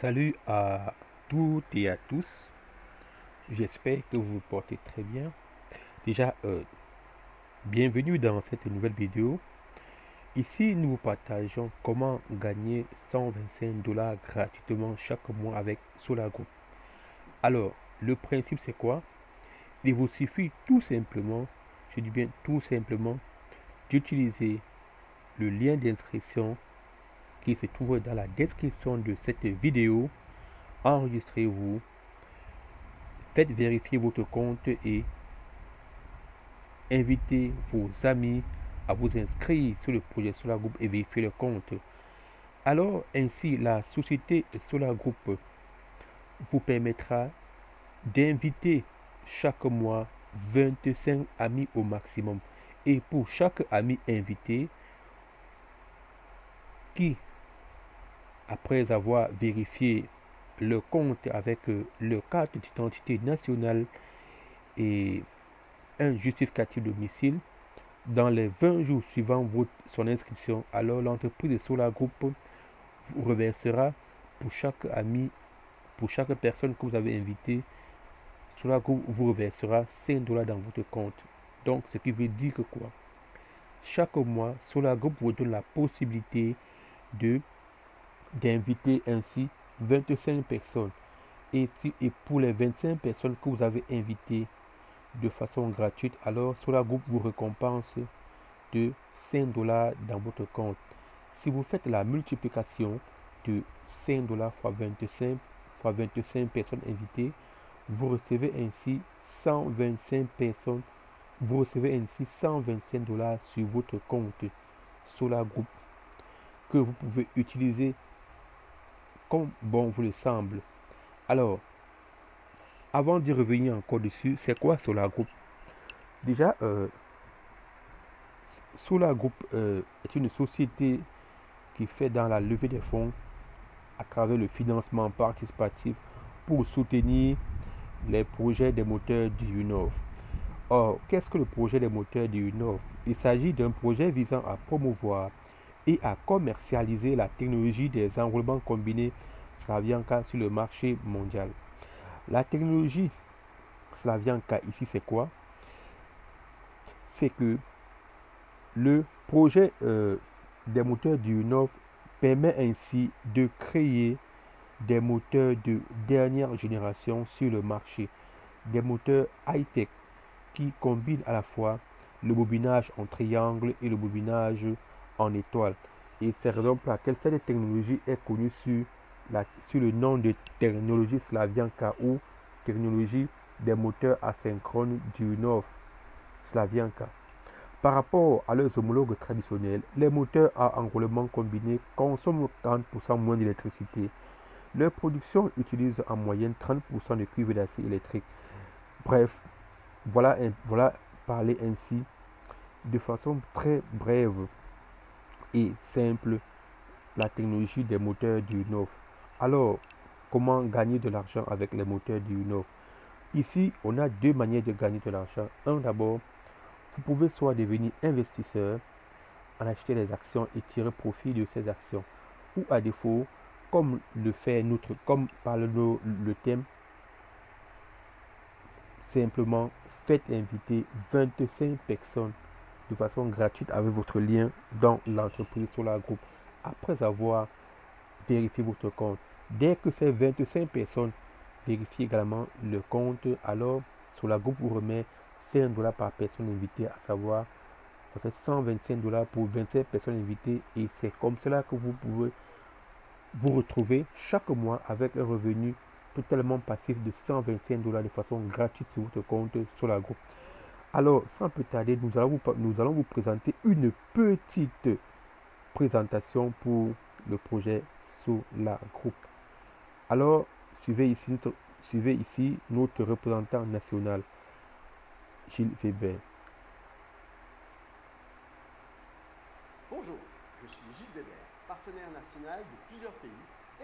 Salut à toutes et à tous. J'espère que vous vous portez très bien. Déjà, bienvenue dans cette nouvelle vidéo. Ici, nous vous partageons comment gagner 125 dollars gratuitement chaque mois avec SolarGroup. Alors, le principe c'est quoi? Il vous suffit tout simplement, je dis bien tout simplement, d'utiliser le lien d'inscription qui se trouve dans la description de cette vidéo. Enregistrez-vous. Faites vérifier votre compte et invitez vos amis à vous inscrire sur le projet SolarGroup et vérifier le compte. Alors, ainsi, la société SolarGroup vous permettra d'inviter chaque mois 25 amis au maximum. Et pour chaque ami invité, qui, après avoir vérifié le compte avec le carte d'identité nationale et un justificatif de domicile, dans les 20 jours suivant son inscription, alors l'entreprise de SolarGroup vous reversera pour chaque ami, pour chaque personne que vous avez invité, SolarGroup vous reversera 5 dollars dans votre compte. Donc, ce qui veut dire que quoi? Chaque mois, SolarGroup vous donne la possibilité d'inviter ainsi 25 personnes. Et pour les 25 personnes que vous avez invitées de façon gratuite, alors SolarGroup vous récompense de 5 dollars dans votre compte. Si vous faites la multiplication de 5 dollars fois 25 personnes invitées, vous recevez ainsi 125 personnes. Vous recevez ainsi 125 dollars sur votre compte SolarGroup que vous pouvez utiliser comme bon vous le semble. Alors, avant d'y revenir encore dessus, c'est quoi SolarGroup? Déjà, SolarGroup est une société qui fait dans la levée des fonds à travers le financement participatif pour soutenir les projets des moteurs du Nord. Or, qu'est-ce que le projet des moteurs du Nord? Il s'agit d'un projet visant à promouvoir et à commercialiser la technologie des enroulements combinés Slavyanka sur le marché mondial. La technologie Slavyanka ici, c'est quoi? C'est que le projet des moteurs du Nord permet ainsi de créer des moteurs de dernière génération sur le marché, des moteurs high-tech qui combinent à la fois le bobinage en triangle et le bobinage en étoile. Et c'est la raison pour laquelle cette technologie est connue sur le nom de technologie Slavyanka ou technologie des moteurs asynchrones du Nord Slavyanka. Par rapport à leurs homologues traditionnels, les moteurs à enroulement combiné consomment 40% moins d'électricité. Leur production utilise en moyenne 30% de cuivre d'acier électrique. Bref, voilà parler ainsi de façon très brève et simple la technologie des moteurs du Nord. Alors, comment gagner de l'argent avec les moteurs du Nord? Ici, on a deux manières de gagner de l'argent. D'abord, vous pouvez soit devenir investisseur en acheter des actions et tirer profit de ces actions. Ou à défaut, comme parle le thème, simplement faites inviter 25 personnes de façon gratuite avec votre lien dans l'entreprise SolarGroup après avoir vérifié votre compte. Dès que ces 25 personnes vérifient également le compte, alors SolarGroup vous remet 5 dollars par personne invitée, à savoir ça fait 125 dollars pour 25 personnes invitées, et c'est comme cela que vous pouvez vous retrouver chaque mois avec un revenu totalement passif de 125 dollars de façon gratuite sur votre compte SolarGroup. Alors, sans plus tarder, nous allons vous présenter une petite présentation pour le projet SolarGroup. Alors, suivez ici notre représentant national, Gilles Weber. Bonjour, je suis Gilles Weber, partenaire national de plusieurs pays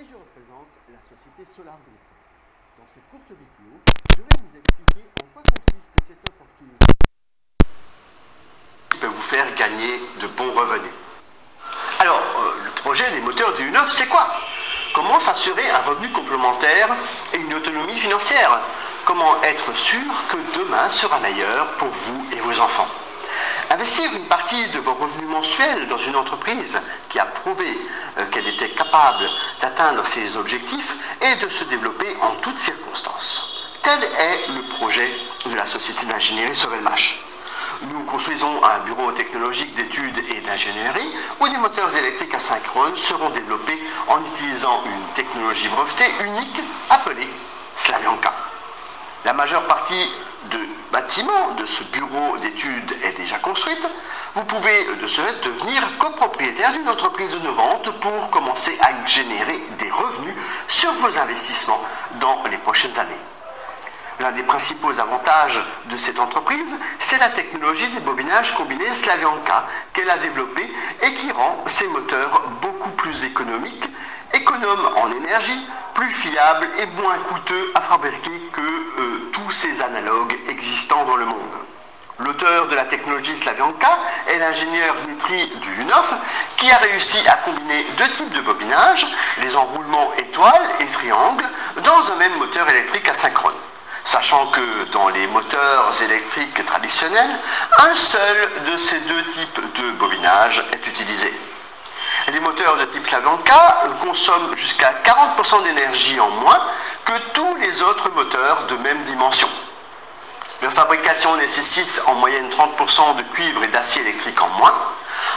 et je représente la société SolarGroup. Dans cette courte vidéo, je vais vous expliquer en quoi consiste cette opportunité qui peut vous faire gagner de bons revenus. Alors, le projet des moteurs du Nord, c'est quoi? Comment s'assurer un revenu complémentaire et une autonomie financière? Comment être sûr que demain sera meilleur pour vous et vos enfants? Investir une partie de vos revenus mensuels dans une entreprise qui a prouvé qu'elle était capable d'atteindre ses objectifs et de se développer en toutes circonstances. Tel est le projet de la société d'ingénierie Sovelmash. Nous construisons un bureau technologique d'études et d'ingénierie où des moteurs électriques asynchrones seront développés en utilisant une technologie brevetée unique appelée Slavyanka. La majeure partie de bâtiments de ce bureau d'études est déjà construite. Vous pouvez de ce fait devenir copropriétaire d'une entreprise innovante pour commencer à générer des revenus sur vos investissements dans les prochaines années. L'un des principaux avantages de cette entreprise, c'est la technologie des bobinages combinés Slavyanka qu'elle a développée et qui rend ces moteurs beaucoup plus économiques, économes en énergie, plus fiables et moins coûteux à fabriquer que tous ces analogues existants dans le monde. L'auteur de la technologie Slavyanka est l'ingénieur Dmitri Duyunov qui a réussi à combiner deux types de bobinages, les enroulements étoiles et triangles, dans un même moteur électrique asynchrone. Sachant que dans les moteurs électriques traditionnels, un seul de ces deux types de bobinage est utilisé. Les moteurs de type Slavyanka consomment jusqu'à 40% d'énergie en moins que tous les autres moteurs de même dimension. Leur fabrication nécessite en moyenne 30% de cuivre et d'acier électrique en moins,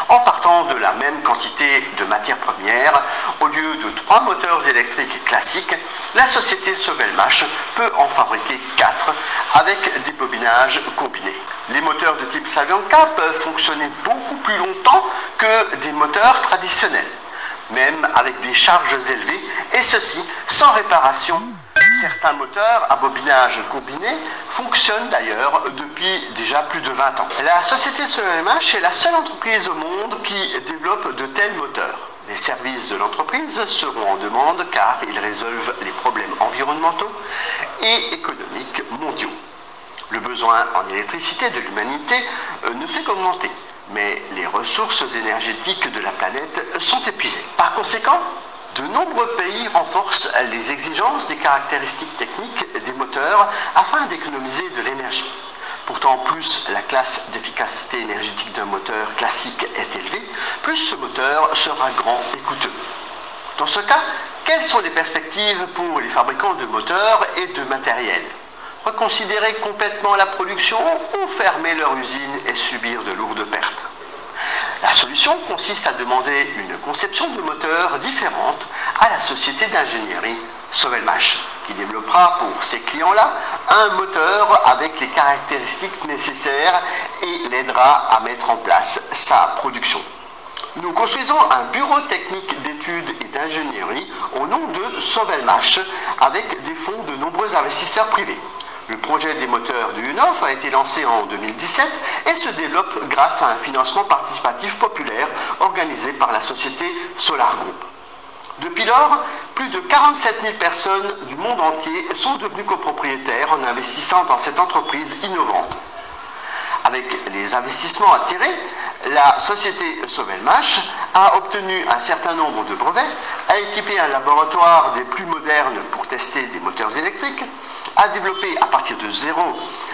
en partant de la même quantité de matières premières. Au lieu de 3 moteurs électriques classiques, la société Sovelmash peut en fabriquer 4 avec des bobinages combinés. Les moteurs de type Slavyanka peuvent fonctionner beaucoup plus longtemps que des moteurs traditionnels, même avec des charges élevées, et ceci sans réparation. Certains moteurs à bobinage combiné fonctionnent d'ailleurs depuis déjà plus de 20 ans. La société Sovelmash est la seule entreprise au monde qui développe de tels moteurs. Les services de l'entreprise seront en demande car ils résolvent les problèmes environnementaux et économiques mondiaux. Le besoin en électricité de l'humanité ne fait qu'augmenter, mais les ressources énergétiques de la planète sont épuisées. Par conséquent, de nombreux pays renforcent les exigences des caractéristiques techniques des moteurs afin d'économiser de l'énergie. Pourtant, plus la classe d'efficacité énergétique d'un moteur classique est élevée, plus ce moteur sera grand et coûteux. Dans ce cas, quelles sont les perspectives pour les fabricants de moteurs et de matériel? Reconsidérer complètement la production ou fermer leur usine et subir de lourdes pertes? La solution consiste à demander une conception de moteur différente à la société d'ingénierie Sovelmash, qui développera pour ces clients-là un moteur avec les caractéristiques nécessaires et l'aidera à mettre en place sa production. Nous construisons un bureau technique d'études et d'ingénierie au nom de Sovelmash avec des fonds de nombreux investisseurs privés. Le projet des moteurs de Duyunov a été lancé en 2017 et se développe grâce à un financement participatif populaire organisé par la société Solar Group. Depuis lors, plus de 47 000 personnes du monde entier sont devenues copropriétaires en investissant dans cette entreprise innovante. Avec les investissements attirés, la société Sovelmash a obtenu un certain nombre de brevets, a équipé un laboratoire des plus modernes pour tester des moteurs électriques, a développé à partir de zéro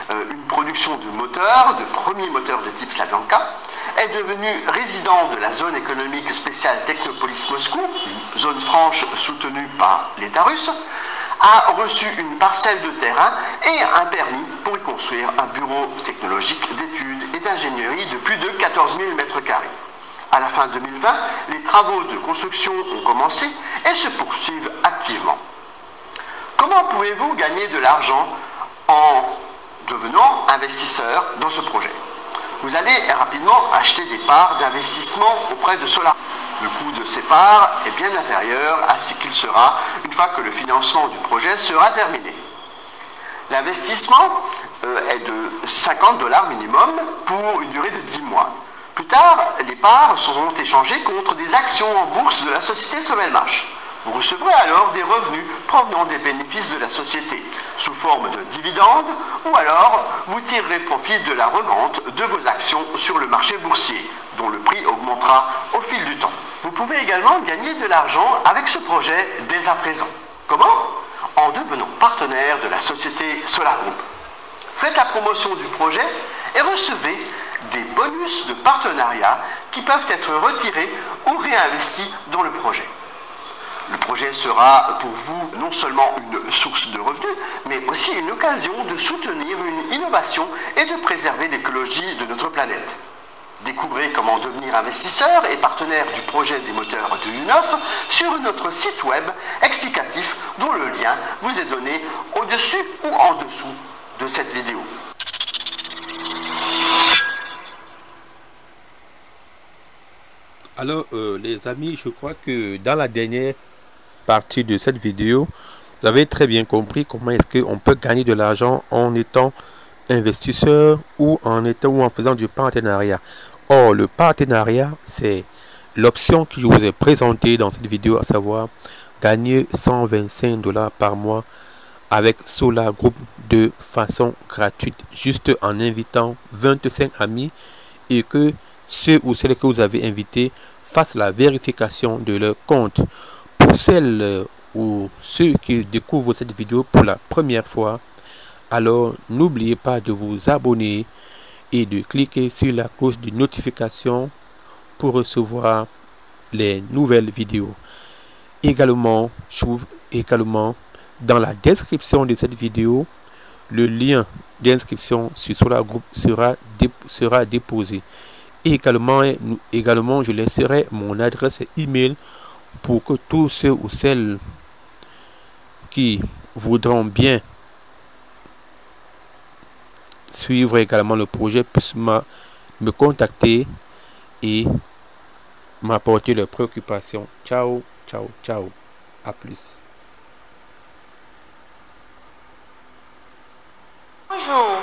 une production de moteurs, de premiers moteurs de type Slavyanka, est devenu résident de la zone économique spéciale Technopolis Moscou, une zone franche soutenue par l'État russe, a reçu une parcelle de terrain et un permis pour y construire un bureau technologique d'études et d'ingénierie de plus de 14 000 m². À la fin 2020, les travaux de construction ont commencé et se poursuivent activement. Comment pouvez-vous gagner de l'argent en devenant investisseur dans ce projet? Vous allez rapidement acheter des parts d'investissement auprès de Solar. Le coût de ces parts est bien inférieur à ce qu'il sera une fois que le financement du projet sera terminé. L'investissement est de $50 minimum pour une durée de 10 mois. Plus tard, les parts seront échangées contre des actions en bourse de la société Sovelmash. Vous recevrez alors des revenus provenant des bénéfices de la société, sous forme de dividendes, ou alors vous tirerez profit de la revente de vos actions sur le marché boursier, dont le prix augmentera au fil du temps. Vous pouvez également gagner de l'argent avec ce projet dès à présent. Comment? En devenant partenaire de la société Solar Group. Faites la promotion du projet et recevez des bonus de partenariat qui peuvent être retirés ou réinvestis dans le projet. Le projet sera pour vous non seulement une source de revenus, mais aussi une occasion de soutenir une innovation et de préserver l'écologie de notre planète. Découvrez comment devenir investisseur et partenaire du projet des moteurs de U9 sur notre site web explicatif dont le lien vous est donné au-dessus ou en dessous de cette vidéo. Alors, les amis, je crois que dans la dernière partie de cette vidéo, vous avez très bien compris comment est-ce qu'on peut gagner de l'argent en étant investisseur ou en faisant du partenariat. Or, le partenariat, c'est l'option que je vous ai présentée dans cette vidéo, à savoir gagner 125 $ par mois avec Solar Group de façon gratuite, juste en invitant 25 amis et que ceux ou celles que vous avez invités fassent la vérification de leur compte. Pour celles ou ceux qui découvrent cette vidéo pour la première fois, alors n'oubliez pas de vous abonner et de cliquer sur la cloche de notification pour recevoir les nouvelles vidéos. Également, je trouve dans la description de cette vidéo, le lien d'inscription sur Solar Group sera déposé. Également, je laisserai mon adresse email pour que tous ceux ou celles qui voudront bien suivre également le projet puissent me contacter et m'apporter leurs préoccupations. Ciao, ciao, ciao. À plus. Bonjour,